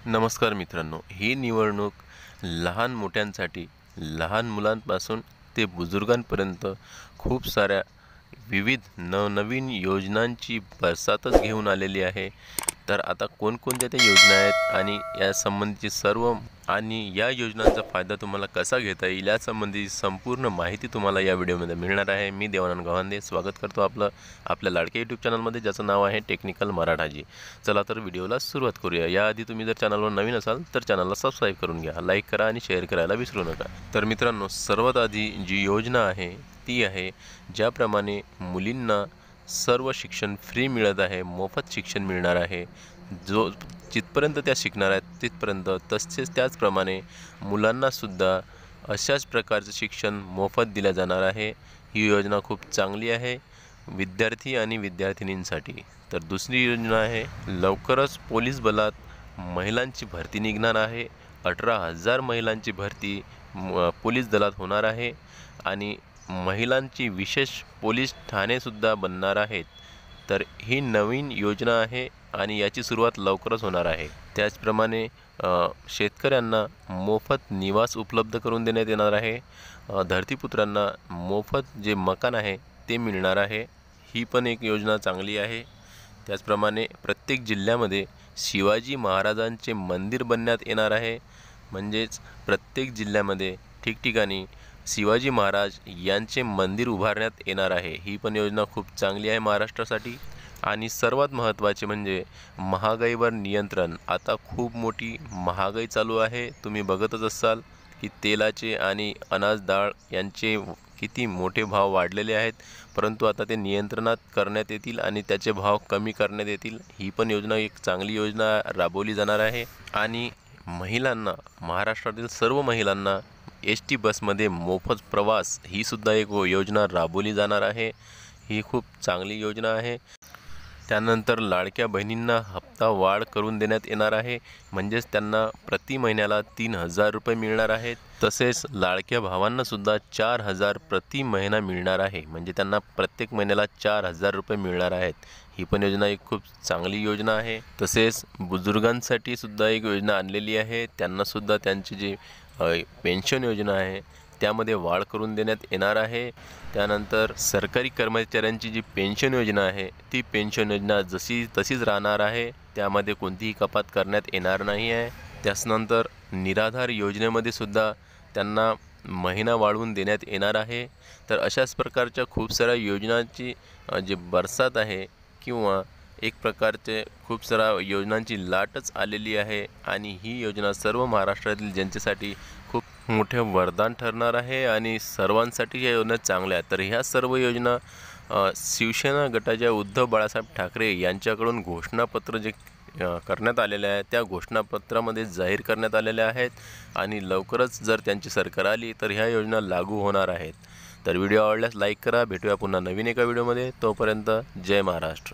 नमस्कार मित्रांनो, ही निवडणूक लहान मोठ्यांसाठी, लहान मुलांपासून ते बुजुर्गांपर्यंत खूप साऱ्या विविध नवनवीन योजनांची बरसातच घेऊन आलेली आहे। तर आता कोणकोणत्या त्या योजना आहेत आणि या संबंधीची सर्व आणि या योजनांचा फायदा तुम्हाला कसा घेता येईल यासंबंधी संपूर्ण माहिती तुम्हाला या व्हिडिओमध्ये मिळणार आहे। मी देवानंद गव्हांदे स्वागत करतो आपल्या लाडक्या यूट्यूब चॅनलमध्ये, ज्याचं नाव आहे टेक्निकल मराठाजी। चला तर व्हिडिओला सुरुवात करूया। याआधी तुम्ही जर चॅनलवर नवीन असाल तर चॅनलला सबस्क्राईब करून घ्या, लाईक करा आणि शेअर करायला विसरू नका। तर मित्रांनो, सर्वात आधी जी योजना आहे ती आहे, ज्याप्रमाणे मुलींना सर्व शिक्षण फ्री मिळत आहे, मोफत शिक्षण मिळणार आहे। जो जिथपर्यंत त्या शिकणार आहेत तिथपर्यंत, तसेच त्याचप्रमाणे मुलांनासुद्धा अशाच प्रकारचे शिक्षण मोफत दिले जाणार आहे। ही योजना खूप चांगली आहे विद्यार्थी आणि विद्यार्थिनींसाठी। तर दुसरी योजना आहे, लवकरच पोलीस बलात महिलांची भरती निघणार आहे। 18,000 महिलांची भरती पोलीस दलात होणार आहे आणि महिलांची विशेष पोलीस ठाणेसुद्धा बनणार आहेत। तर ही नवीन योजना आहे आणि याची सुरुवात लवकरच होणार आहे। त्याचप्रमाणे शेतकऱ्यांना मोफत निवास उपलब्ध करून देण्यात येणार आहे। धरतीपुत्रांना मोफत जे मकान आहे ते मिळणार आहे। ही पण एक योजना चांगली आहे। त्याचप्रमाणे प्रत्येक जिल्ह्यामध्ये शिवाजी महाराजांचे मंदिर बनण्यात येणार आहे। म्हणजेच प्रत्येक जिल्ह्यामध्ये ठिकठिकाणी शिवाजी महाराज यांचे मंदिर उभारण्यात येणार आहे। ही पण योजना खूप चांगली आहे महाराष्ट्रासाठी। आणि सर्वात महत्त्वाचे म्हणजे महागाईवर नियंत्रण। आता खूप मोठी महागाई चालू आहे, तुम्ही बघतच असाल की तेलाचे आणि अनाज डाळ यांचे किती मोठे भाव वाढलेले आहेत, परंतु आता ते नियंत्रणात करण्यात येतील आणि त्याचे भाव कमी करण्यात येतील। ही पण योजना एक चांगली योजना राबवली जाणार आहे। आणि महिलांना, महाराष्ट्रातील सर्व महिलांना एस टी बसमध्ये मोफत प्रवास, ही सुद्धा एक योजना राबवली जाणार आहे। ही खूप चांगली योजना आहे। त्यानंतर लाडक्या बहिणींना हप्ता वाढ करून देण्यात येणार आहे, म्हणजेच त्यांना प्रति महिन्याला 3,000 रुपये मिळणार आहेत। तसेच लाडक्या भावांनासुद्धा 4,000 प्रति महिना मिळणार आहे, म्हणजे त्यांना प्रत्येक महिन्याला 4,000 रुपये मिळणार आहेत। ही पण योजना एक खूप चांगली योजना आहे। तसेच बुजुर्गांसाठी सुद्धा एक योजना आणलेली आहे, त्यांनासुद्धा त्यांची जी पेन्शन योजना आहे त्यामध्ये वाढ करून देण्यात येणार आहे। त्यानंतर सरकारी कर्मचाऱ्यांची जी पेन्शन योजना आहे ती पेन्शन योजना जशी तशीच राहणार आहे, त्यामध्ये कोणतीही कपात करण्यात येणार नाही आहे। त्यानंतर निराधार योजनेमध्ये सुद्धा त्यांना महिना वाढवून देण्यात येणार आहे। तर अशाच प्रकारच्या खूप साऱ्या योजनांची जी बरसात आहे किंवा एक प्रकारचे खूप साऱ्या योजनांची लाटच आलेली आहे आणि ही योजना सर्व महाराष्ट्रातील जनतेसाठी खूप मोठे वरदान ठरणार आहे आणि सर्वांसाठी या योजना चांगल्या आहेत। तर ह्या सर्व योजना शिवसेना गटाच्या उद्धव बाळासाहेब ठाकरे यांच्याकडून घोषणापत्र जे करण्यात आलेले आहे त्या घोषणापत्रामध्ये जाहीर करण्यात आलेल्या आहेत आणि लवकरच जर त्यांची सरकार आली तर ह्या योजना लागू होणार आहेत। तर व्हिडिओ आवडल्यास लाईक करा। भेटूया पुन्हा नवीन एका व्हिडिओमध्ये, तोपर्यंत जय महाराष्ट्र।